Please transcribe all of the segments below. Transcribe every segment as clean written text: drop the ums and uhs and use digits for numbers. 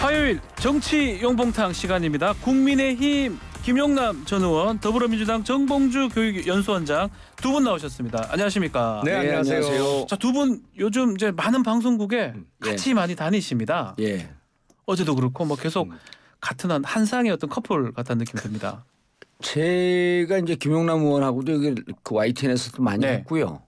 화요일 정치 용봉탕 시간입니다. 국민의힘 김용남 전 의원, 더불어민주당 정봉주 교육연수원장 두 분 나오셨습니다. 안녕하십니까? 네, 안녕하세요. 자, 두 분 요즘 이제 많은 방송국에 같이 많이 다니십니다. 예. 어제도 그렇고 뭐 계속 같은 한 쌍의 어떤 커플 같다는 느낌이 듭니다. 제가 이제 김용남 의원하고도 여기 그 YTN에서도 많이 했고요.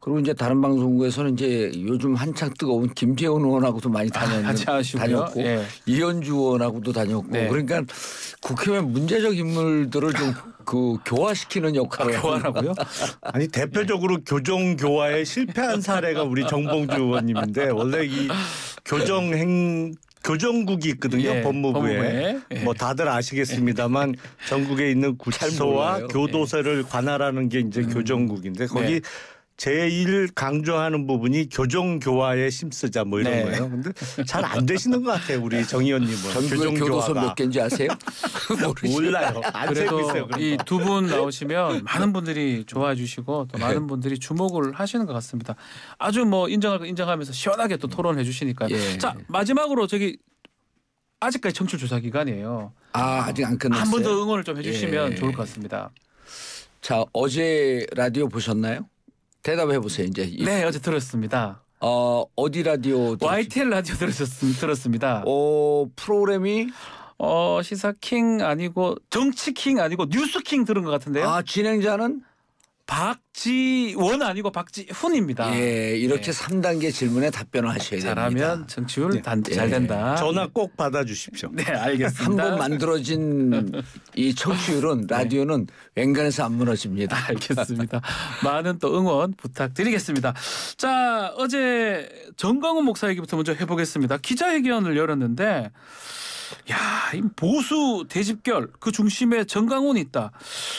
그리고 이제 다른 방송국에서는 이제 요즘 한창 뜨거운 김재원 의원하고도 많이 다녔고 이현주 의원하고도 다녔고 그러니까 국회의원 문제적 인물들을 좀 그 교화시키는 역할을 교화라고요? 아니 대표적으로 교정 교화에 실패한 사례가 우리 정봉주 의원님인데 원래 이 교정국이 있거든요. 법무부에. 뭐 다들 아시겠습니다만 전국에 있는 구치소와 교도소를 관할하는 게 이제 교정국인데 거기 제1 강조하는 부분이 교정교화에 힘쓰자 뭐 이런 거예요. 근데 잘 안 되시는 것 같아요. 우리 정 의원님은. 전국에 교도소 몇 개인지 아세요? 몰라요. 안 세고 있어요. 이 두 분 나오시면 많은 분들이 좋아해 주시고 또 많은 분들이 주목을 하시는 것 같습니다. 아주 뭐 인정하면서 시원하게 또 토론해 주시니까요. 자, 마지막으로 저기 아직까지 청취 조사 기간이에요. 아직 안 끝났어요. 한 번 더 응원을 좀 해주시면 좋을 것 같습니다. 자, 어제 라디오 보셨나요? 대답해 보세요. 이제. 네, 어제 들었습니다. 어디 라디오? YTN 라디오 들었습니다. 프로그램이 시사킹 아니고 정치킹 아니고 뉴스킹 들은 것 같은데요. 진행자는 박지원 아니고 박지훈입니다. 예, 이렇게 3단계 질문에 답변을 하셔야 됩니다. 잘하면 정치율 잘 된다. 전화 꼭 받아주십시오. 네, 알겠습니다. 한 번 만들어진 이 청취율은 라디오는 웬간해서 안 무너집니다. 알겠습니다. 많은 또 응원 부탁드리겠습니다. 자, 어제 정강훈 목사 얘기부터 먼저 해보겠습니다. 기자회견을 열었는데 이 보수 대집결 그 중심에 정강훈이 있다.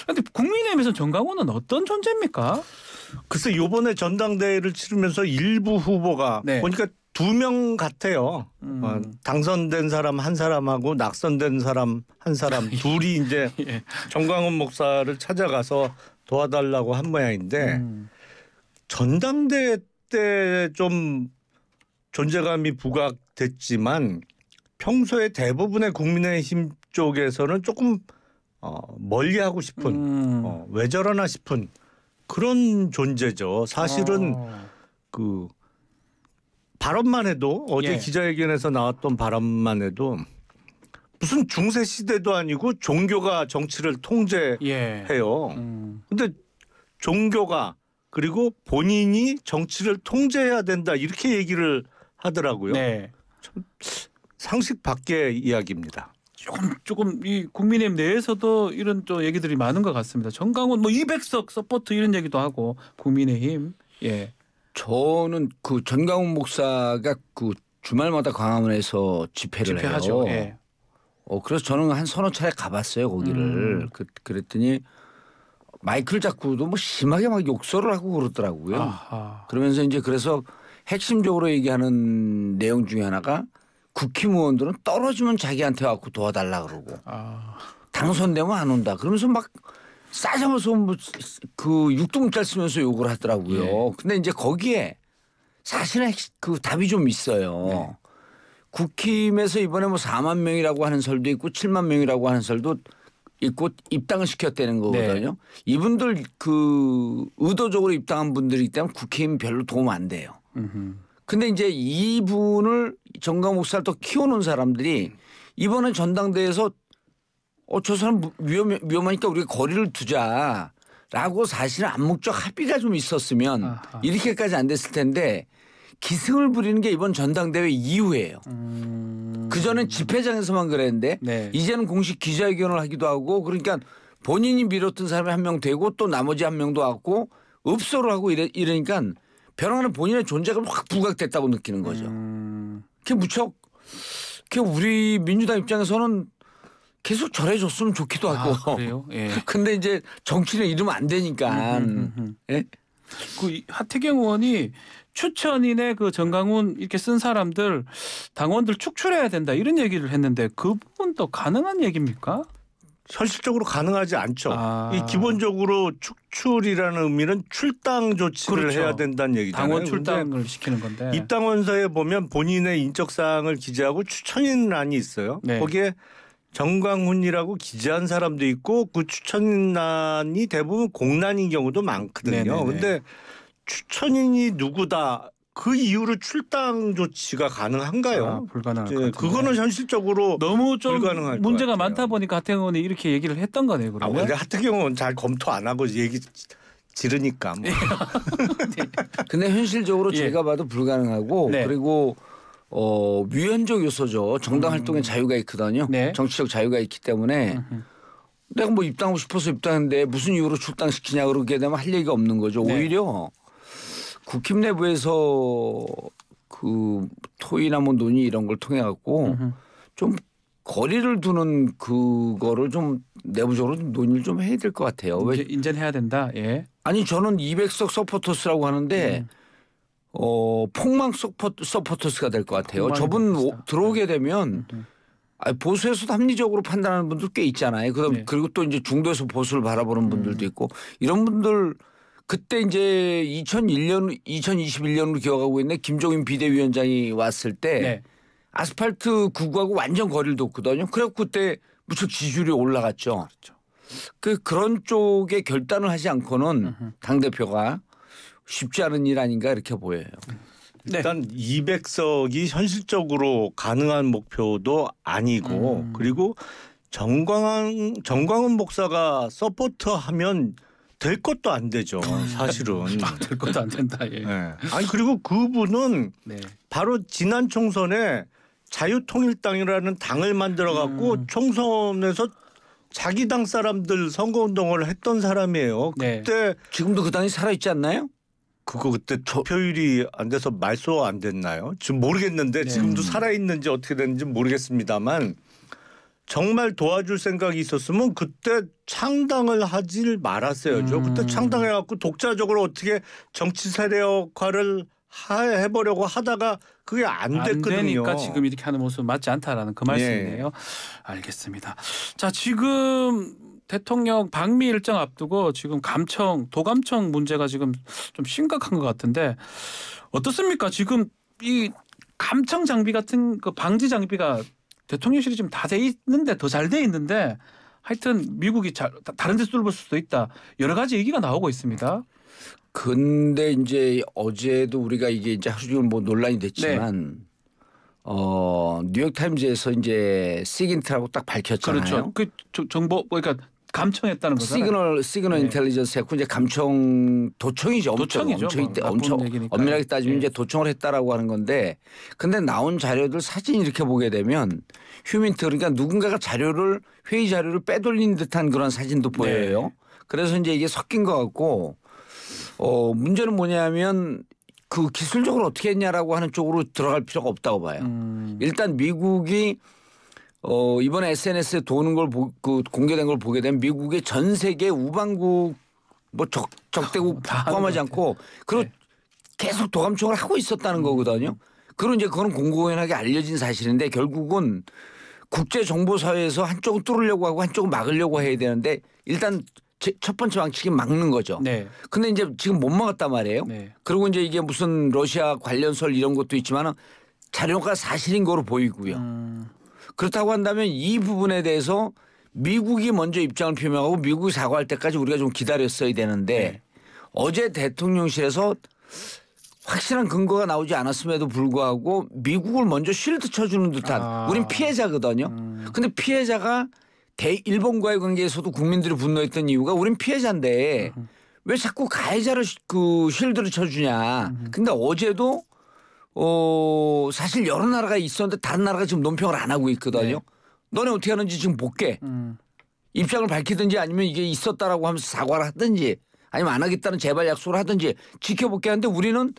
그런데 국민의힘에서 정강훈은 어떤 존재입니까? 글쎄 이번에 전당대회를 치르면서 일부 후보가 보니까 2명 같아요. 당선된 사람 한 사람하고 낙선된 사람 한 사람 둘이 이제 정강훈 목사를 찾아가서 도와달라고 한 모양인데 전당대회 때 좀 존재감이 부각됐지만 평소에 대부분의 국민의힘 쪽에서는 조금 멀리하고 싶은 왜 저러나 싶은 그런 존재죠. 사실은 그 발언만 해도 어제 기자회견에서 나왔던 발언만 해도 무슨 중세 시대도 아니고 종교가 정치를 통제해요. 근데 종교가 그리고 본인이 정치를 통제해야 된다 이렇게 얘기를 하더라고요. 참 상식 밖의 이야기입니다. 조금 이 국민의힘 내에서도 이런 또 얘기들이 많은 것 같습니다. 정강훈 뭐 200석 서포트 이런 얘기도 하고 국민의힘. 저는 그 정강훈 목사가 그 주말마다 광화문에서 집회를 해요. 그래서 저는 한 서너 차례 가봤어요 거기를. 그랬더니 마이크를 잡고도 뭐 심하게 막 욕설을 하고 그러더라고요. 그러면서 이제 그래서 핵심적으로 얘기하는 내용 중에 하나가 국힘의원들은 떨어지면 자기한테 와서 도와달라 그러고 당선되면 안 온다. 그러면서 막 싸잡아서 그 육두문자를 쓰면서 욕을 하더라고요. 근데 이제 거기에 사실은 그 답이 좀 있어요. 국힘에서 이번에 뭐 4만 명이라고 하는 설도 있고 7만 명이라고 하는 설도 있고 입당을 시켰다는 거거든요. 이분들 그 의도적으로 입당한 분들이기 때문에 국힘 별로 도움 안 돼요. 근데 이제 이분을 정강훈 목사를 또 키워놓은 사람들이 이번에 전당대회에서 저 사람 위험하니까 우리가 거리를 두자라고 사실은 암묵적 합의가 좀 있었으면 이렇게까지 안 됐을 텐데 기승을 부리는 게 이번 전당대회 이후예요. 그전엔 집회장에서만 그랬는데 이제는 공식 기자회견을 하기도 하고 그러니까 본인이 밀었던 사람이 한 명 되고 또 나머지 한 명도 왔고 읍소를 하고 이러니까 벼랑하는 본인의 존재감이 확 부각됐다고 느끼는 거죠. 그게 무척 우리 민주당 입장에서는 계속 절해줬으면 좋기도 하고. 그래요? 근데 이제 정치는 이러면 안 되니까. 그 하태경 의원이 추천인의 그 정강훈 이렇게 쓴 사람들 당원들 축출해야 된다 이런 얘기를 했는데 그 부분도 가능한 얘기입니까? 현실적으로 가능하지 않죠. 이 기본적으로 축출이라는 의미는 출당 조치를 그렇죠. 해야 된다는 얘기잖아요. 당원 출당을 시키는 건데 입당원서에 보면 본인의 인적 사항을 기재하고 추천인란이 있어요. 네. 거기에 정광훈이라고 기재한 사람도 있고 그 추천인란이 대부분 공란인 경우도 많거든요. 그런데 추천인이 누구다. 그 이후로 출당 조치가 가능한가요? 불가능할 그거는 현실적으로 너무 좀 불가능할 문제가 것 같아요. 많다 보니까 하태경 의원이 이렇게 얘기를 했던 거네요. 그러면. 근데 하태경 의원 잘 검토 안 하고 얘기 지르니까. 뭐. 근데 현실적으로 제가 봐도 불가능하고 네. 그리고 위헌적 요소죠. 정당 활동에 자유가 있거든요. 네. 정치적 자유가 있기 때문에 내가 뭐 입당하고 싶어서 입당했는데 무슨 이유로 출당시키냐 그러게 되면 할 얘기가 없는 거죠. 네. 오히려 국힘 내부에서 그 토의나 뭐 논의 이런 걸 통해 갖고 좀 거리를 두는 그거를 좀 내부적으로 좀 논의를 좀 해야 될 것 같아요. 왜? 인정해야 된다. 예. 아니 저는 200석 서포터스라고 하는데 폭망 서포터스가 될 것 같아요. 저분 들어오게 되면 보수에서도 합리적으로 판단하는 분들 꽤 있잖아요. 그리고 또 이제 중도에서 보수를 바라보는 분들도 있고 이런 분들 그때 이제 2021년으로 기억하고 있는데 김종인 비대위원장이 왔을 때 네. 아스팔트 구구하고 완전 거리를 뒀거든요. 그래서 그때 무척 지지율이 올라갔죠. 그렇죠. 그런 쪽에 결단을 하지 않고는 당대표가 쉽지 않은 일 아닌가 이렇게 보여요. 일단 200석이 현실적으로 가능한 목표도 아니고 그리고 정광훈 목사가 서포터하면 될 것도 안 되죠. 사실은. 될 것도 안 된다. 예. 네. 아니 그리고 그분은 네. 바로 지난 총선에 자유통일당이라는 당을 만들어 갖고 총선에서 자기 당 사람들 선거운동을 했던 사람이에요. 네. 그때 지금도 그 당이 살아있지 않나요? 그때 투표율이 안 돼서 말소 안 됐나요? 지금 모르겠는데 지금도 살아있는지 어떻게 됐는지 모르겠습니다만 정말 도와줄 생각이 있었으면 그때 창당을 하질 말았어야죠. 그때 창당해갖고 독자적으로 어떻게 정치 세력 역할을 해보려고 하다가 그게 안 됐거든요. 되니까 지금 이렇게 하는 모습 맞지 않다라는 그 말씀이네요. 알겠습니다. 자, 지금 대통령 방미 일정 앞두고 지금 도감청 문제가 지금 좀 심각한 것 같은데 어떻습니까? 지금 이 감청 장비 같은 그 방지 장비가 대통령실이 지금 다 돼 있는데 더 잘 돼 있는데 하여튼 미국이 다른 데서 뚫을 수도 있다. 여러 가지 얘기가 나오고 있습니다. 근데 이제 어제도 우리가 이게 이제 하루 종일 뭐 논란이 됐지만 뉴욕 타임즈에서 이제 시긴트라고 딱 밝혔잖아요. 그렇죠. 그 정보 그러니까 감청했다는 거잖아요. 시그널 인텔리전스 했고 이제 감청 도청이죠. 도청이죠. 엄청 엄밀하게 따지면 이제 도청을 했다라고 하는 건데 근데 나온 자료들 사진 이렇게 보게 되면 휴민트 그러니까 누군가가 회의 자료를 빼돌린 듯한 그런 사진도 보여요. 네. 그래서 이제 이게 섞인 것 같고 문제는 뭐냐면 그 기술적으로 어떻게 했냐라고 하는 쪽으로 들어갈 필요가 없다고 봐요. 일단 미국이 이번에 SNS에 도는 걸 공개된 걸 보게 되면 미국의 전 세계 우방국 뭐 적대국 포함하지 않고 그리고 계속 도감청을 하고 있었다는 거거든요. 그리고 이제 그건 공공연하게 알려진 사실인데 결국은 국제 정보 사회에서 한쪽은 뚫으려고 하고 한쪽은 막으려고 해야 되는데 일단 첫 번째 방식이 막는 거죠. 네. 근데 이제 지금 못 막았단 말이에요. 네. 그리고 이제 이게 무슨 러시아 관련설 이런 것도 있지만은 자료가 사실인 거로 보이고요. 그렇다고 한다면 이 부분에 대해서 미국이 먼저 입장을 표명하고 미국이 사과할 때까지 우리가 좀 기다렸어야 되는데 어제 대통령실에서 확실한 근거가 나오지 않았음에도 불구하고 미국을 먼저 쉴드 쳐주는 듯한 우린 피해자거든요. 근데 피해자가 일본과의 관계에서도 국민들이 분노했던 이유가 우린 피해자인데 왜 자꾸 가해자를 그 쉴드를 쳐주냐. 근데 어제도 사실 여러 나라가 있었는데 다른 나라가 지금 논평을 안 하고 있거든요. 네. 너네 어떻게 하는지 지금 볼게. 입장을 밝히든지 아니면 이게 있었다라고 하면서 사과를 하든지 아니면 안 하겠다는 재발 약속을 하든지 지켜볼게 하는데 우리는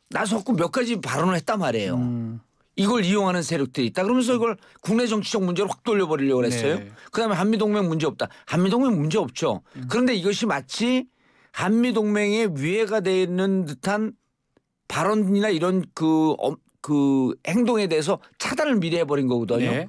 나섰고 몇 가지 발언을 했단 말이에요. 이걸 이용하는 세력들이 있다. 그러면서 이걸 국내 정치적 문제로 확 돌려버리려고 했어요. 네. 그다음에 한미동맹 문제 없다. 한미동맹 문제 없죠. 그런데 이것이 마치 한미동맹에 위해가 되는 듯한 발언이나 이런 그 행동에 대해서 차단을 미리 해버린 거거든요. 네.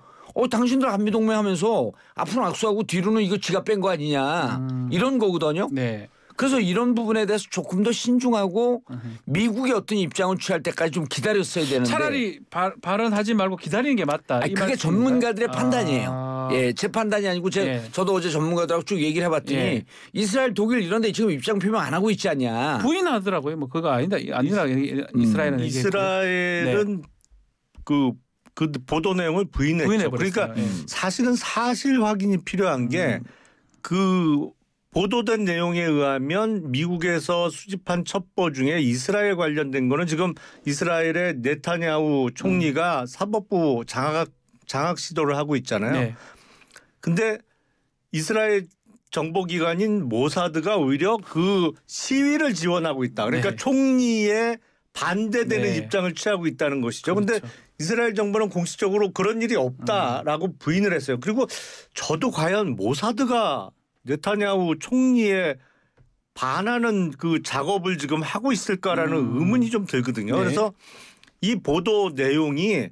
당신들 한미동맹하면서 앞으로 악수하고 뒤로는 이거 지가 뺀 거 아니냐 이런 거거든요. 네. 그래서 이런 부분에 대해서 조금 더 신중하고 미국의 어떤 입장을 취할 때까지 좀 기다렸어야 되는데 차라리 발언하지 말고 기다리는 게 맞다. 아니, 그게 전문가들의 판단이에요. 예, 제 판단이 아니고 저도 어제 전문가들하고 쭉 얘기를 해봤더니 이스라엘, 독일 이런 데 지금 입장 표명 안 하고 있지 않냐. 부인하더라고요. 뭐 그거 아니다. 아니라 이스라엘은 이스라엘은 그 보도 내용을 부인했죠. 그러니까 사실은 사실 확인이 필요한 게 그 보도된 내용에 의하면 미국에서 수집한 첩보 중에 이스라엘 관련된 거는 지금 이스라엘의 네타냐후 총리가 사법부 장악 시도를 하고 있잖아요. 근데 이스라엘 정보기관인 모사드가 오히려 그 시위를 지원하고 있다. 그러니까 총리의 반대되는 입장을 취하고 있다는 것이죠. 그런데 이스라엘 정부는 공식적으로 그런 일이 없다라고 부인을 했어요. 그리고 저도 과연 모사드가 네타냐후 총리의 반하는 그 작업을 지금 하고 있을까라는 의문이 좀 들거든요. 그래서 이 보도 내용이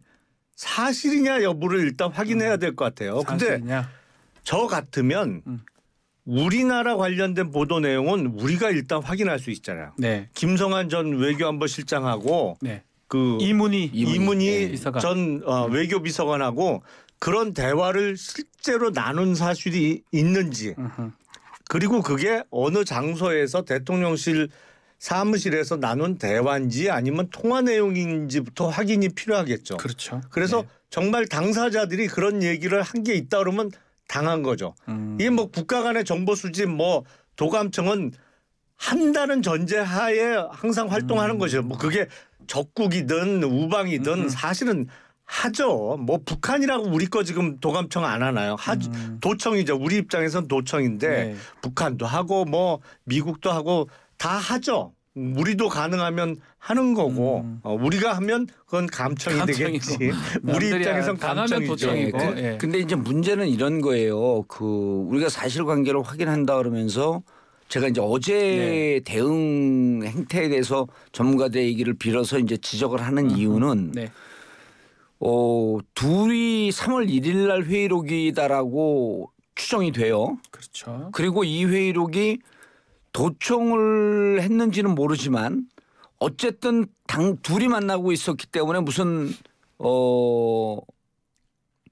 사실이냐 여부를 일단 확인해야 될 것 같아요. 근데 저 같으면 우리나라 관련된 보도 내용은 우리가 일단 확인할 수 있잖아요. 김성한 전 외교안보실장하고 그 이문희 전 외교비서관하고 그런 대화를 실제로 나눈 사실이 있는지 그리고 그게 어느 장소에서 대통령실 사무실에서 나눈 대화인지 아니면 통화 내용인지부터 확인이 필요하겠죠. 그렇죠. 그래서 정말 당사자들이 그런 얘기를 한 게 있다 그러면 당한 거죠. 이게 뭐 국가 간의 정보 수집 뭐 도감청은 한다는 전제하에 항상 활동하는 것이죠. 뭐 그게 적국이든 우방이든 사실은 하죠. 뭐 북한이라고 우리 거 지금 도감청 안 하나요? 도청이죠. 우리 입장에서는 도청인데 북한도 하고 뭐 미국도 하고 다 하죠. 우리도 가능하면 하는 거고 우리가 하면 그건 감청이 되겠지. 우리 입장에선 감청이죠. 근데 이제 문제는 이런 거예요. 그 우리가 사실관계를 확인한다 그러면서 제가 이제 어제 대응 행태에 대해서 전문가들의 얘기를 빌어서 이제 지적을 하는 이유는 둘이 3월 1일 날 회의록이다라고 추정이 돼요. 그렇죠. 그리고 이 회의록이 도청을 했는지는 모르지만 어쨌든 둘이 만나고 있었기 때문에 무슨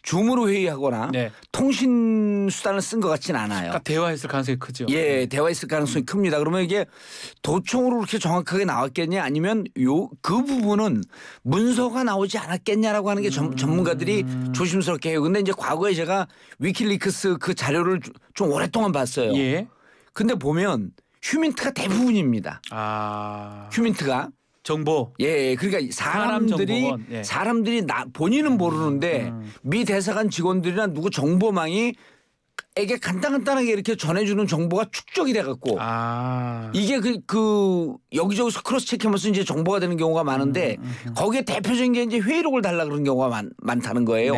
줌으로 회의하거나 통신 수단을 쓴 것 같지는 않아요. 그러니까 대화했을 가능성이 크죠. 예, 대화했을 가능성이 큽니다. 그러면 이게 도청으로 그렇게 정확하게 나왔겠냐 아니면 그 부분은 문서가 나오지 않았겠냐라고 하는 게 전문가들이 조심스럽게 해요. 근데 이제 과거에 제가 위키리크스 그 자료를 좀 오랫동안 봤어요. 근데 보면 휴민트가 대부분입니다. 휴민트가. 정보. 예, 그러니까 사람들이 본인은 모르는데 미 대사관 직원들이나 누구 정보망이 에게 간단하게 이렇게 전해주는 정보가 축적이 돼갖고 이게 그 여기저기서 크로스 체크하면서 이제 정보가 되는 경우가 많은데 거기에 대표적인 게 이제 회의록을 달라 그런 경우가 많다는 거예요.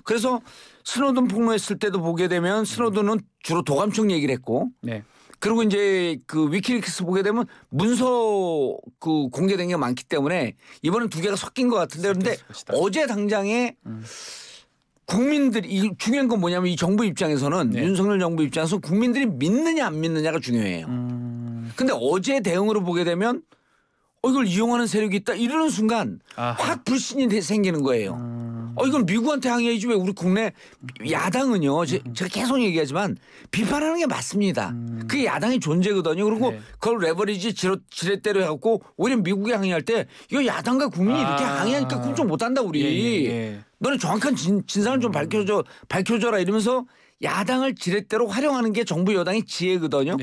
그래서 스노든 폭로했을 때도 보게 되면 스노든은 주로 도감청 얘기를 했고 그리고 이제 그 위키리크스 보게 되면 문서 그 공개된 게 많기 때문에 이번엔 두 개가 섞인 것 같은데 그런데 어제 당장에 국민들이 이 중요한 건 뭐냐면 이 정부 입장에서는 윤석열 정부 입장에서 국민들이 믿느냐 안 믿느냐가 중요해요. 근데 어제 대응으로 보게 되면 이걸 이용하는 세력이 있다 이러는 순간 확 불신이 생기는 거예요. 이건 미국한테 항의해야지 왜 우리 국내 야당은요. 제가 계속 얘기하지만 비판하는 게 맞습니다. 그게 야당의 존재거든요. 그리고 그걸 레버리지 지렛대로 해갖고 오히려 미국에 항의할 때 이거 야당과 국민이 이렇게 항의하니까 그럼 좀 못한다 우리. 너는 정확한 진상을 좀 밝혀줘라 이러면서 야당을 지렛대로 활용하는 게 정부 여당의 지혜거든요.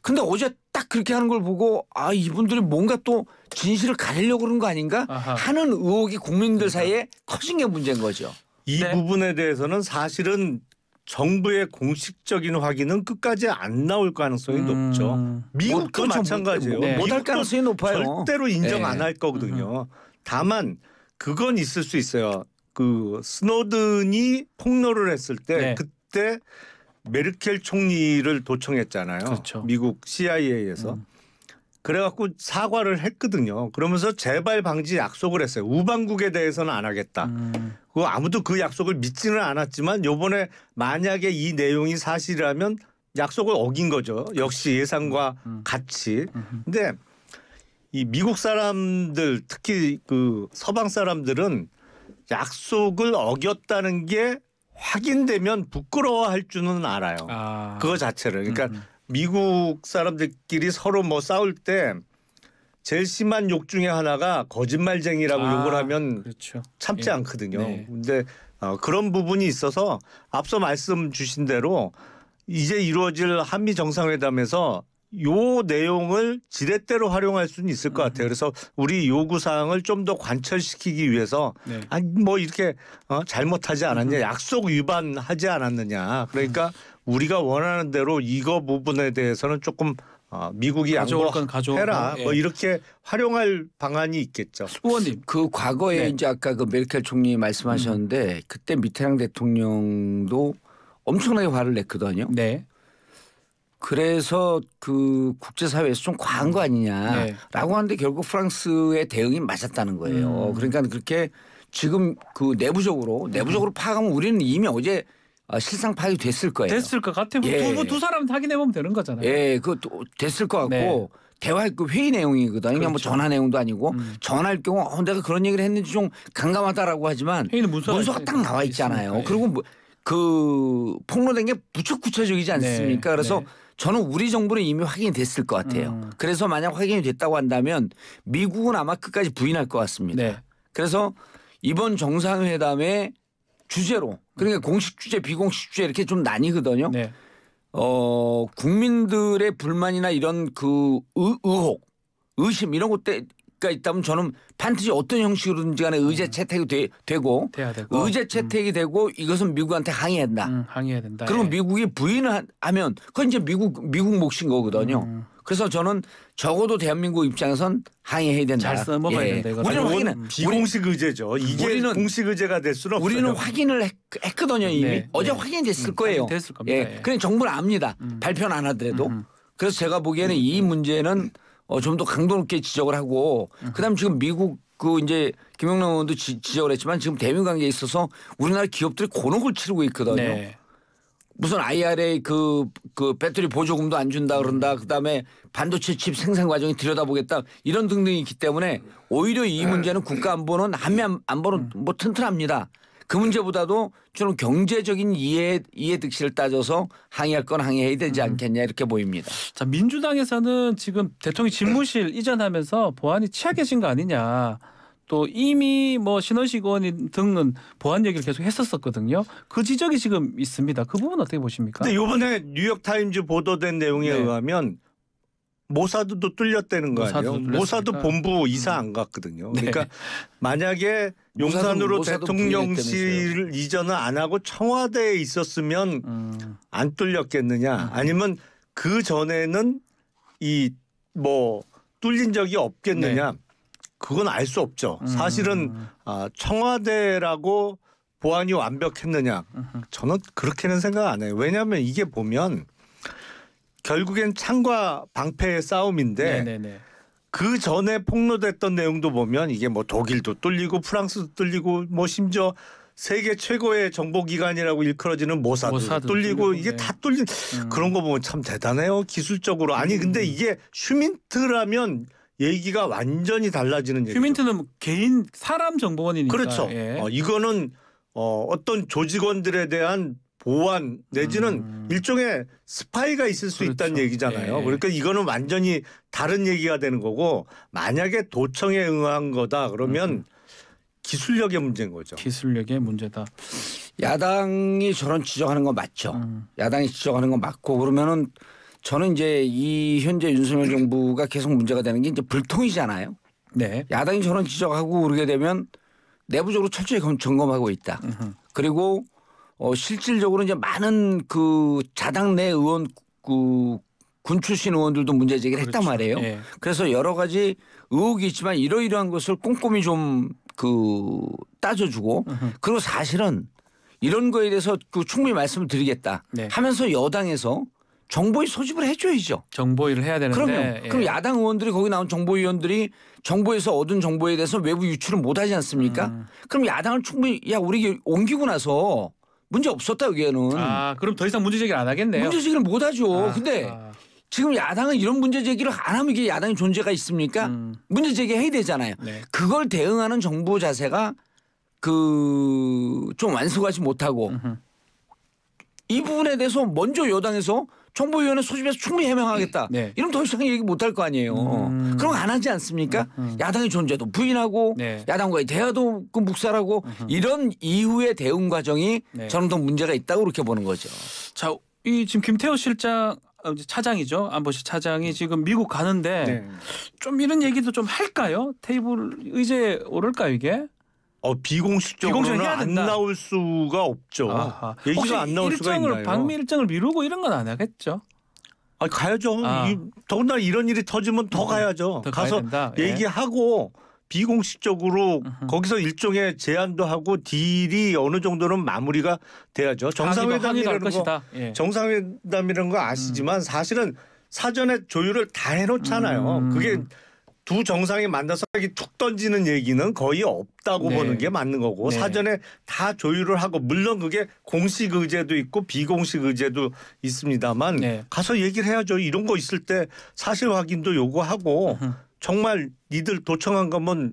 근데 어제 딱 그렇게 하는 걸 보고 이분들이 뭔가 또 진실을 가리려고 그런 거 아닌가 하는 의혹이 국민들 사이에 커진 게 문제인 거죠. 이 부분에 대해서는 사실은 정부의 공식적인 확인은 끝까지 안 나올 가능성이 높죠. 미국도 마찬가지예요. 못할 가능성이 높아요. 절대로 인정 안 할 거거든요. 다만 그건 있을 수 있어요. 그 스노든이 폭로를 했을 때 그때 메르켈 총리를 도청했잖아요. 미국 CIA에서. 그래갖고 사과를 했거든요. 그러면서 재발 방지 약속을 했어요. 우방국에 대해서는 안 하겠다. 그리고 아무도 그 약속을 믿지는 않았지만 요번에 만약에 이 내용이 사실이라면 약속을 어긴 거죠. 역시 예상과 같이. 근데 이 미국 사람들 특히 그 서방 사람들은 약속을 어겼다는 게 확인되면 부끄러워할 줄은 알아요. 그거 자체를. 그러니까 미국 사람들끼리 서로 뭐 싸울 때 제일 심한 욕 중에 하나가 거짓말쟁이라고 욕을 하면 그렇죠. 참지 않거든요. 네. 근데 그런 부분이 있어서 앞서 말씀 주신 대로 이제 이루어질 한미 정상회담에서 요 내용을 지렛대로 활용할 수는 있을 것 같아요. 그래서 우리 요구 사항을 좀 더 관철시키기 위해서 네. 아니 뭐 이렇게 잘못하지 않았냐, 약속 위반하지 않았느냐. 그러니까 우리가 원하는 대로 이거 부분에 대해서는 조금 미국이 양보해라. 뭐 이렇게 활용할 방안이 있겠죠. 의원님, 그 과거에 네. 이제 아까 그 메르켈 총리 말씀하셨는데 그때 미테랑 대통령도 엄청나게 화를 냈거든요. 네. 그래서 그 국제사회에서 좀 과한 거 아니냐라고 하는데 결국 프랑스의 대응이 맞았다는 거예요. 그러니까 그렇게 지금 그 내부적으로 파악하면 우리는 이미 어제 실상 파악이 됐을 거예요. 됐을 것 같아요. 예. 두 사람 확인해 보면 되는 거잖아요. 예, 그 됐을 것 같고 네. 대화 그 회의 내용이거든요. 그냥 뭐 그렇죠. 전화 내용도 아니고 전화할 경우 내가 그런 얘기를 했는지 좀 간감하다라고 하지만 회의는 문서가 딱 나와 있잖아요. 있으니까. 그리고 뭐 그 폭로된 게 무척 구체적이지 않습니까? 네. 그래서 네. 저는 우리 정부는 이미 확인이 됐을 것 같아요. 그래서 만약 확인이 됐다고 한다면 미국은 아마 끝까지 부인할 것 같습니다. 네. 그래서 이번 정상회담의 주제로 그러니까 공식 주제, 비공식 주제 이렇게 좀 나뉘거든요. 네. 국민들의 불만이나 이런 그 의혹, 의심 이런 것가 있다면 저는 반드시 어떤 형식으로든지 간에 의제 채택이 되고 돼야 되고. 의제 채택이 되고 이것은 미국한테 항의한다. 항의해야 된다. 그리고 예. 미국이 부인을 하면 그건 이제 미국 몫인 거거든요. 그래서 저는 적어도 대한민국 입장에선 항의해야 된다. 잘 써먹어야 된다. 이거. 우리는 확인은 비공식 의제죠. 이게 우리는 공식 의제가 될 수는 없어요. 우리는 확인을 했거든요 이미. 네. 어제 네. 확인됐을 거예요. 됐을 겁니다. 예. 예. 그냥 정부는 압니다. 발표는 안 하더라도. 그래서 제가 보기에는 이 문제는 좀 더 강도 높게 지적을 하고 그다음 지금 미국 그 이제 김영남 의원도 지적을 했지만 지금 대미 관계에 있어서 우리나라 기업들이 곤혹을 치르고 있거든요. 네. 무슨 IRA 그 배터리 보조금도 안 준다 그런다. 그다음에 반도체 칩 생산 과정이 들여다보겠다. 이런 등등이 있기 때문에 오히려 이 문제는 국가 안보는 한미 안보는 뭐 튼튼합니다. 그 문제보다도 저는 경제적인 이해득실을 따져서 항의할 건 항의해야 되지 않겠냐 이렇게 보입니다. 자, 민주당에서는 지금 대통령 집무실 이전하면서 보안이 취약해진 거 아니냐. 또 이미 뭐 신원식 의원 등은 보안 얘기를 계속 했었거든요. 그 지적이 지금 있습니다. 그 부분 어떻게 보십니까? 근데 이번에 뉴욕타임즈 보도된 내용에 네. 의하면 모사드도 뚫렸다는 거 아니에요? 모사드 본부 이사 안 갔거든요. 네. 그러니까 만약에 용산으로 모사드 대통령실 이전을 안 하고 청와대에 있었으면 안 뚫렸겠느냐? 아니면 그 전에는 이 뭐 뚫린 적이 없겠느냐? 네. 그건 알 수 없죠. 사실은 청와대라고 보안이 완벽했느냐? 저는 그렇게는 생각 안 해요. 왜냐하면 이게 보면 결국엔 창과 방패의 싸움인데 네네네. 그 전에 폭로됐던 내용도 보면 이게 뭐 독일도 뚫리고 프랑스도 뚫리고 뭐 심지어 세계 최고의 정보기관이라고 일컬어지는 모사드 뚫리고 이게 네. 다 뚫린 그런 거 보면 참 대단해요. 기술적으로. 아니 근데 이게 슈민트라면 얘기가 완전히 달라지는 얘기죠. 휴민트는 개인 사람 정보원이니까. 그렇죠. 예. 이거는 어떤 조직원들에 대한 보안 내지는 일종의 스파이가 있을 수 그렇죠. 있다는 얘기잖아요. 예. 그러니까 이거는 완전히 다른 얘기가 되는 거고 만약에 도청에 응한 거다 그러면 기술력의 문제인 거죠. 기술력의 문제다. 야당이 저런 지적하는 건 맞죠. 야당이 지적하는 건 맞고 그러면은 저는 이제 이 현재 윤석열 정부가 계속 문제가 되는 게 이제 불통이잖아요. 네. 야당이 저런 지적하고 그러게 되면 내부적으로 철저히 점검하고 있다. 그리고 실질적으로 이제 많은 그 자당 내 의원 군 출신 의원들도 문제 제기를 했단 말이에요. 예. 그래서 여러 가지 의혹이 있지만 이러이러한 것을 꼼꼼히 좀 따져주고 그리고 사실은 이런 거에 대해서 충분히 말씀을 드리겠다 네. 하면서 여당에서 정보위 소집을 해줘야죠. 정보위를 해야 되는데. 그럼요. 그럼 야당 의원들이 거기 나온 정보위원들이 정보에서 얻은 정보에 대해서 외부 유출을 못하지 않습니까? 그럼 야당을 충분히 우리 옮기고 나서 문제 없었다 여기에는. 그럼 더 이상 문제 제기를 안 하겠네요. 문제 제기를 못하죠. 근데 지금 야당은 이런 문제 제기를 안 하면 이게 야당의 존재가 있습니까? 문제 제기해야 되잖아요. 네. 그걸 대응하는 정부 자세가 좀 완숙하지 못하고 이 부분에 대해서 먼저 여당에서 정보위원회 소집해서 충분히 해명하겠다. 네. 이러면 더 이상 얘기 못할 거 아니에요. 그럼 안 하지 않습니까? 야당의 존재도 부인하고 네. 야당과의 대화도 묵살하고 이런 이후의 대응 과정이 네. 저는 더 문제가 있다고 그렇게 보는 거죠. 자, 이 지금 김태호 실장 차장이죠. 안보실 차장이 지금 미국 가는데 네. 좀 이런 얘기도 좀 할까요? 테이블 의제에 오를까요 이게? 비공식적으로는 안 나올 수가 없죠. 얘기가 안 나올 수가 있나요? 방미 일정을 미루고 이런 건 안 하겠죠. 가야죠. 더군다나 이런 일이 터지면 더 가야죠. 더 가서 얘기하고 비공식적으로 거기서 일종의 제안도 하고 딜이 어느 정도는 마무리가 돼야죠. 정상회담이라는 거 아시지만 사실은 사전에 조율을 다 해놓잖아요. 그게 두 정상이 만나서 툭 던지는 얘기는 거의 없다고 보는 게 맞는 거고 사전에 다 조율을 하고 물론 그게 공식 의제도 있고 비공식 의제도 있습니다만 가서 얘기를 해야죠. 이런 거 있을 때 사실 확인도 요구하고 정말 니들 도청한 거면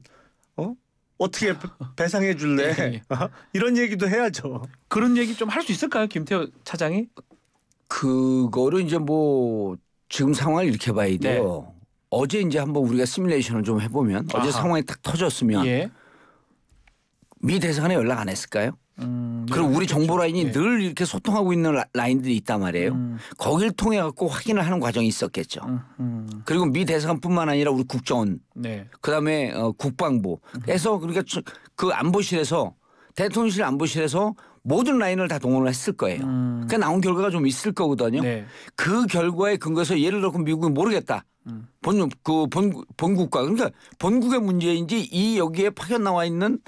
어떻게 배상해 줄래? 이런 얘기도 해야죠. 그런 얘기 좀 할 수 있을까요? 김태호 차장이? 그거를 이제 지금 상황을 이렇게 봐야 돼요. 어제 이제 한번 우리가 시뮬레이션을 좀 해보면 어제 상황이 딱 터졌으면 미 대사관에 연락 안 했을까요? 그리고 우리 정보 라인이 늘 이렇게 소통하고 있는 라인들이 있단 말이에요. 거길 통해 갖고 확인을 하는 과정이 있었겠죠. 그리고 미 대사관뿐만 아니라 우리 국정원, 그다음에 국방부에서 그러니까 그 안보실에서 대통령실 안보실에서 모든 라인을 다 동원을 했을 거예요. 그러니까 나온 결과가 좀 있을 거거든요. 그 결과에 근거해서 예를 들어 미국이 모르겠다. 본국가 그러니까 본국의 문제인지 이 여기에 파견 나와 있는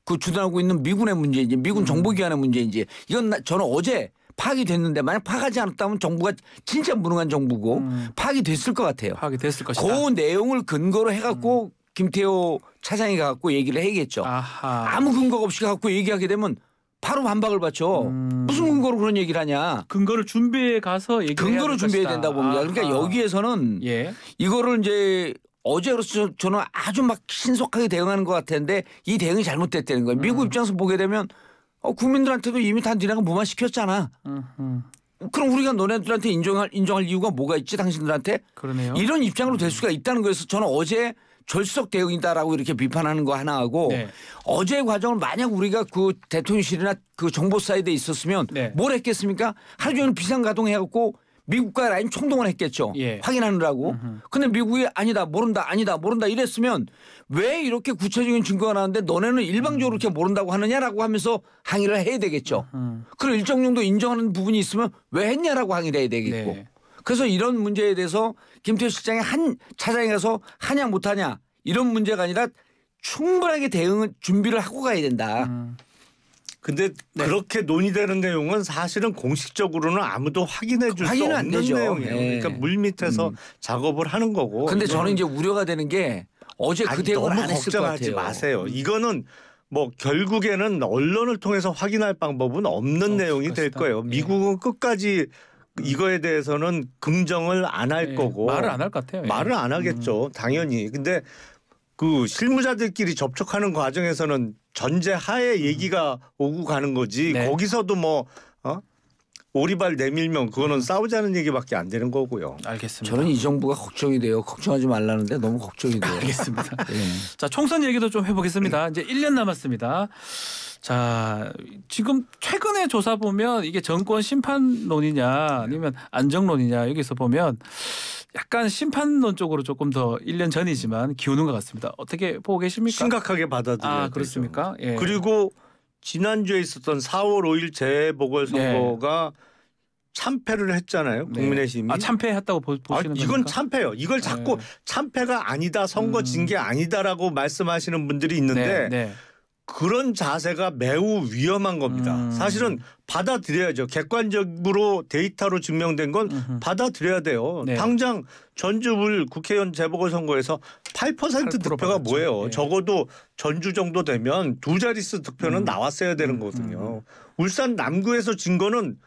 그 주둔하고 있는 미군의 문제인지 미군 정보기관의 문제인지 이건 저는 어제 파악이 됐는데 만약 파악하지 않았다면 정부가 진짜 무능한 정부고 파악이 됐을 것 같아요. 파악이 됐을 것이다. 그 내용을 근거로 해갖고 김태호 차장이 가갖고 얘기를 해야겠죠. 아무 근거가 없이 가갖고 얘기하게 되면 바로 반박을 받죠. 무슨 근거로 그런 얘기를 하냐. 근거를 준비해 가서 얘기를 근거를 준비해야 된다고 봅니다. 그러니까 여기에서는 이거를 이제 어제로서 저는 아주 막 신속하게 대응하는 것 같았는데 이 대응이 잘못됐다는 거예요. 미국 입장에서 보게 되면 국민들한테도 이미 다 니네가 무마시켰잖아. 그럼 우리가 너네들한테 인정할 이유가 뭐가 있지 당신들한테? 그러네요. 이런 입장으로 될 수가 있다는 거여서 저는 어제 졸속 대응이다라고 이렇게 비판하는 거 하나 하고 어제의 과정을 만약 우리가 그 대통령실이나 그 정보 사이드에 있었으면 뭘 했겠습니까? 하루 종일 비상가동해갖고 미국과 라인 총동원 했겠죠. 확인하느라고. 근데 미국이 아니다 모른다 이랬으면 왜 이렇게 구체적인 증거가 나왔는데 너네는 일방적으로 이렇게 모른다고 하느냐라고 하면서 항의를 해야 되겠죠. 그리고 일정 정도 인정하는 부분이 있으면 왜 했냐라고 항의를 해야 되겠고. 그래서 이런 문제에 대해서 김태호 실장이 차장에 가서 하냐 못하냐 이런 문제가 아니라 충분하게 대응을 준비를 하고 가야 된다. 근데 그렇게 논의되는 내용은 사실은 공식적으로는 아무도 확인해 줄 수 없는 내용이에요. 그러니까 물 밑에서 작업을 하는 거고. 근데 저는 이제 우려가 되는 게 어제 그 대응을 안 했을 것 같아요. 걱정하지 마세요. 이거는 결국에는 언론을 통해서 확인할 방법은 없는 내용이 될 거예요. 미국은 끝까지 이거에 대해서는 긍정을 안 할 거고. 말을 안 할 것 같아요. 말을 안 하겠죠. 당연히. 근데 그 실무자들끼리 접촉하는 과정에서는 전제 하에 얘기가 오고 가는 거지. 거기서도 오리발 내밀면 그거는 싸우자는 얘기밖에 안 되는 거고요. 알겠습니다. 저는 이 정부가 걱정이 돼요. 걱정하지 말라는데 너무 걱정이 돼요. 알겠습니다. 자, 총선 얘기도 좀 해보겠습니다. 이제 1년 남았습니다. 자, 지금 최근에 조사 보면 이게 정권 심판론이냐 아니면 안정론이냐 여기서 보면 약간 심판론 쪽으로 조금 더 1년 전이지만 기우는 것 같습니다. 어떻게 보고 계십니까? 심각하게 받아들여야 되죠. 그렇습니까? 그리고 지난주에 있었던 4월 5일 재보궐선거가 참패를 했잖아요. 국민의힘이. 참패했다고 보시는 겁니까? 이건 참패예요. 이걸 자꾸 참패가 아니다. 선거 진 게 아니다라고 말씀하시는 분들이 있는데 그런 자세가 매우 위험한 겁니다. 사실은 받아들여야죠. 객관적으로 데이터로 증명된 건 받아들여야 돼요. 네. 당장 전주울 국회의원 재보궐선거에서 8% 득표가 뭐예요. 네. 적어도 전주 정도 되면 두 자릿수 득표는 나왔어야 되는 거거든요. 울산 남구에서 진 거는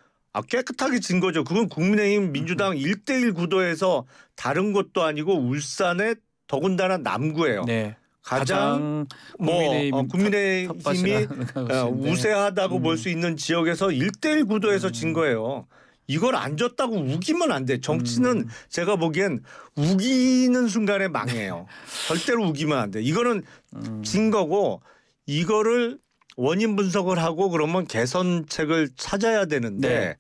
깨끗하게 진 거죠. 그건 국민의힘 민주당 1대1 구도에서 다른 것도 아니고 울산의 더군다나 남구예요. 네. 가장 국민의힘이 우세하다고 볼 수 있는 지역에서 1대1 구도에서 진 거예요. 이걸 안 졌다고 우기면 안 돼. 정치는 제가 보기엔 우기는 순간에 망해요. 절대로 우기면 안 돼. 이거는 진 거고 이거를 원인 분석을 하고 그러면 개선책을 찾아야 되는데 네.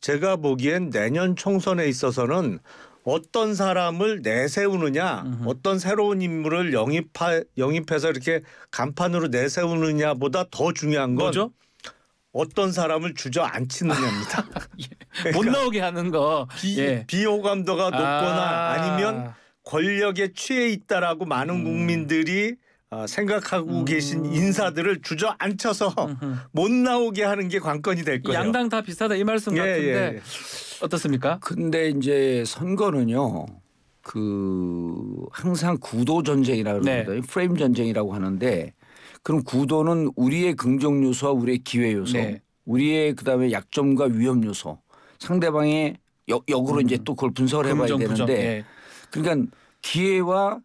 제가 보기엔 내년 총선에 있어서는 어떤 사람을 내세우느냐 어떤 새로운 인물을 영입해서 이렇게 간판으로 내세우느냐보다 더 중요한 건 뭐죠? 어떤 사람을 주저앉히느냐입니다. 못 나오게 하는 거. 비호감도가 높거나 아니면 권력에 취해 있다라고 많은 국민들이 생각하고 계신 인사들을 주저앉혀서 못 나오게 하는 게 관건이 될 거예요. 양당 다 비슷하다 이 말씀 같은데 어떻습니까? 근데 이제 선거는요. 항상 구도 전쟁이라고 그러거든요. 프레임 전쟁이라고 하는데 그럼 구도는 우리의 긍정 요소와 우리의 기회 요소, 우리의 그다음에 약점과 위험 요소, 상대방의 역으로 이제 또 그걸 분석을 해봐야 되는데 그러니까 기회와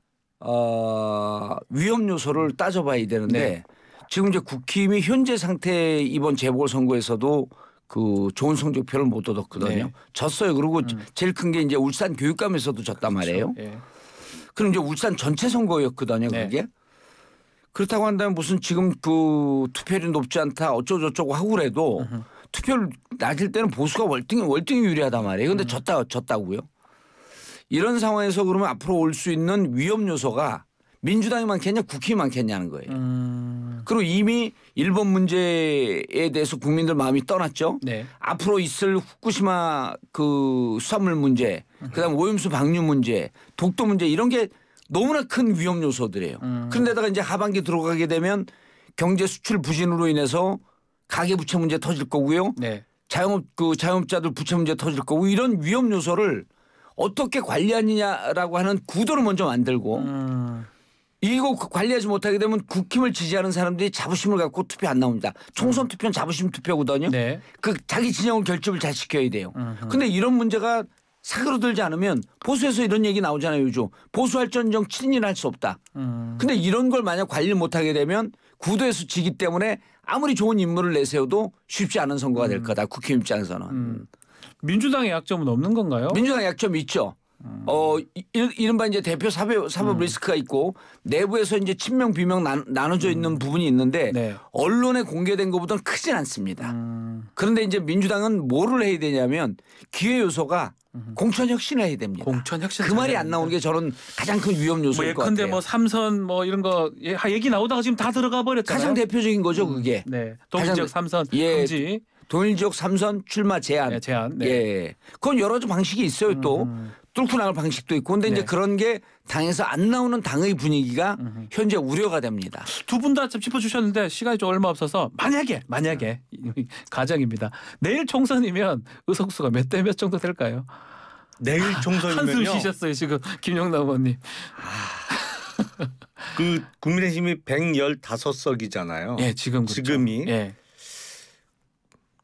위험 요소를 따져봐야 되는데 지금 이제 국힘이 현재 상태 이번 재보궐선거에서도 그 좋은 성적표를 못 얻었거든요. 졌어요. 그리고 제일 큰 게 이제 울산 교육감에서도 졌단 말이에요. 그럼 이제 울산 전체 선거였거든요. 그게. 그렇다고 한다면 무슨 지금 그 투표율이 높지 않다 어쩌고저쩌고 하고 그래도 투표를 낮을 때는 보수가 월등히 유리하단 말이에요. 근데 졌다고요. 이런 상황에서 그러면 앞으로 올 수 있는 위험 요소가 민주당이 많겠냐 국힘이 많겠냐는 거예요. 그리고 이미 일본 문제에 대해서 국민들 마음이 떠났죠. 앞으로 있을 후쿠시마 그 수산물 문제, 그다음 오염수 방류 문제, 독도 문제 이런 게 너무나 큰 위험 요소들이에요. 그런데다가 이제 하반기 들어가게 되면 경제 수출 부진으로 인해서 가계 부채 문제 터질 거고요. 자영업자들 부채 문제 터질 거고 이런 위험 요소를 어떻게 관리하느냐라고 하는 구도를 먼저 만들고 이거 관리하지 못하게 되면 국힘을 지지하는 사람들이 자부심을 갖고 투표 안 나옵니다. 총선 투표는 자부심 투표거든요. 그 자기 진영을 결집을 잘 시켜야 돼요. 그런데 이런 문제가 사그러들지 않으면 보수에서 이런 얘기 나오잖아요. 요즘 보수할전정 7인이나 할 수 없다. 근데 이런 걸 만약 관리를 못하게 되면 구도에서 지기 때문에 아무리 좋은 인물을 내세워도 쉽지 않은 선거가 될 거다. 국힘 입장에서는. 민주당의 약점은 없는 건가요? 민주당 약점이 있죠. 이른바 이제 대표 사법 리스크가 있고 내부에서 이제 친명 비명 나눠져 있는 부분이 있는데 언론에 공개된 것보다는 크진 않습니다. 그런데 이제 민주당은 뭐를 해야 되냐면 기회 요소가 공천 혁신을 해야 됩니다. 공천 혁신. 그 말이 안 나오는 게 저는 가장 큰 위험 요소일 것 같아요. 근데 뭐 삼선 뭐 이런 거 얘기 나오다가 지금 다 들어가 버렸잖아요. 가장 대표적인 거죠 그게. 동일 지역 삼선 금지. 동일 지역 삼선 출마 제한. 그건 여러 가지 방식이 있어요 또. 뚫고 나갈 방식도 있고. 근데 이제 그런 게 당에서 안 나오는 당의 분위기가 현재 우려가 됩니다. 두 분 다 짚어주셨는데 시간이 좀 얼마 없어서 만약에 가정입니다. 내일 총선이면 의석수가 몇 대 몇 정도 될까요? 내일 총선이면요. 한숨 쉬셨어요 지금 김영남 의원님. 그 국민의힘이 115석이잖아요. 지금이.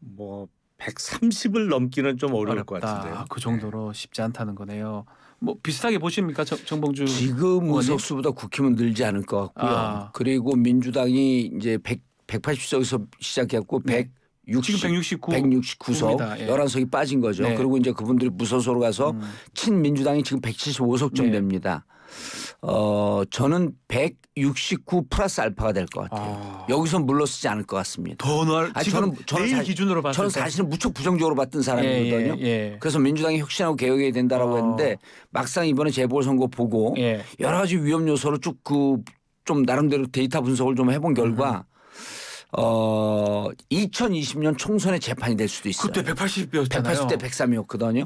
뭐 130을 넘기는 좀 어려울 것 같은데요. 그 정도로 쉽지 않다는 거네요. 뭐 비슷하게 보십니까, 정봉주? 지금 의석수보다 국힘은 늘지 않을 것 같고요. 그리고 민주당이 이제 180석에서 시작했고 169석 11석이 빠진 거죠. 그리고 이제 그분들이 무소속으로 가서 친민주당이 지금 175석쯤 됩니다. 저는 169 플러스 알파가 될 것 같아요. 여기서 물러서지 않을 것 같습니다. 저는 내일 기준으로 봤을 때 저는 사실은 무척 부정적으로 봤던 사람이거든요. 그래서 민주당이 혁신하고 개혁해야 된다라고 했는데 막상 이번에 재보궐선거 보고 여러 가지 위험 요소를 쭉 좀 나름대로 데이터 분석을 좀 해본 결과 2020년 총선의 재판이 될 수도 있어요. 그때 180이었잖아요. 180대 103이었거든요.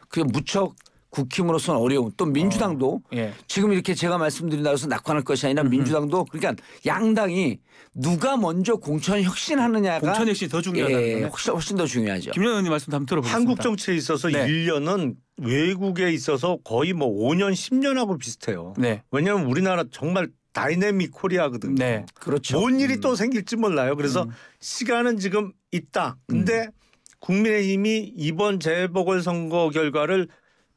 그게 무척 국힘으로서는 어려움. 또 민주당도 예. 지금 이렇게 제가 말씀드린다고 해서 낙관할 것이 아니라 민주당도 그러니까 양당이 누가 먼저 공천 혁신하느냐가 공천 혁신이 더 중요하다는 예, 거네. 훨씬 더 중요하죠. 김영현 의원님 말씀 한번 들어보겠습니다. 한국 정치에 있어서 네. 1년은 외국에 있어서 거의 뭐 5년, 10년하고 비슷해요. 네. 왜냐하면 우리나라 정말 다이내믹 코리아거든요. 네. 그렇죠. 뭔 일이 또 생길지 몰라요. 그래서 시간은 지금 있다. 근데 국민의힘이 이번 재보궐선거 결과를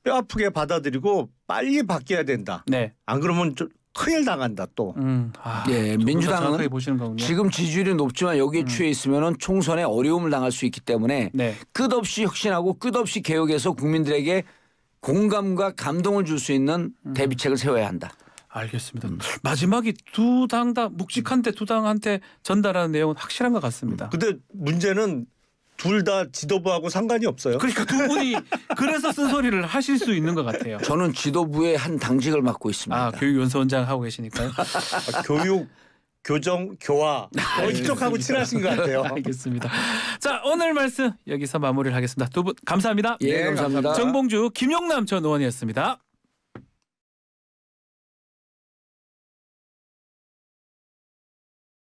뼈아프게 받아들이고 빨리 바뀌어야 된다. 네. 안 그러면 좀 큰일 당한다 또. 예, 민주당은 정확하게 보시는 거군요. 지금 지지율이 높지만 여기에 취해 있으면은 총선에 어려움을 당할 수 있기 때문에 네. 끝없이 혁신하고 끝없이 개혁해서 국민들에게 공감과 감동을 줄 수 있는 대비책을 세워야 한다. 알겠습니다. 마지막이 두 당 다 묵직한데 두 당한테 전달하는 내용은 확실한 것 같습니다. 근데 문제는 둘 다 지도부하고 상관이 없어요. 그러니까 두 분이 그래서 쓴소리를 하실 수 있는 것 같아요. 저는 지도부의 한 당직을 맡고 있습니다. 아, 교육연수원장 하고 계시니까요. 교육, 교정, 교화 이쪽하고 친하신 것 같아요. 알겠습니다. 자, 오늘 말씀 여기서 마무리를 하겠습니다. 두 분 감사합니다. 예, 감사합니다. 정봉주, 김용남 전 의원이었습니다.